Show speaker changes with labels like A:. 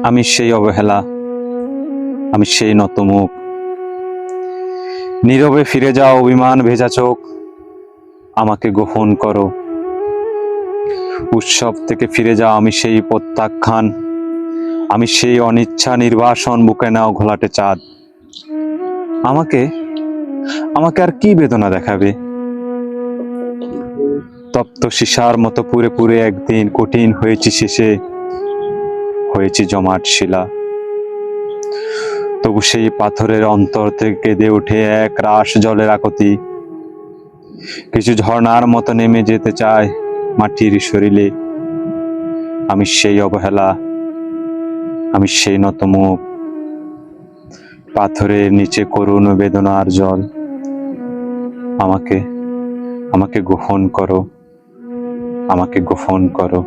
A: আমি সেই অবহেলা, আমি সেই নতমুখ। নীরবে ফিরে যাও অভিমান ভেজা চোখ, আমাকে গোপন করো। উৎসব থেকে ফিরে যাও আমি সেই প্রত্যাখ্যান, আমি সেই অনিচ্ছা নির্বাসন। বুকে নাও ঘোলাটে চাঁদ। আমাকে আমাকে আর কি বেদনা দেখাবে? তপ্ত সীসার মতো পুরে পুরে একদিন কঠিন হয়েছি, শেষে হয়েছি জমাট শিলা। তবু সেই পাথরের অন্তর থেকে কেঁদে ওঠে এক রাশ জলের আকুতি। কিছু ঝর্ণার মতো নেমে যেতে চায় মাটির শরীরে। আমি সেই অবহেলা, আমি সেই নতমুখ। পাথরের নিচে করুণ বেদনার জল। আমাকে আমাকে গোপন করো, আমাকে গোপন করো।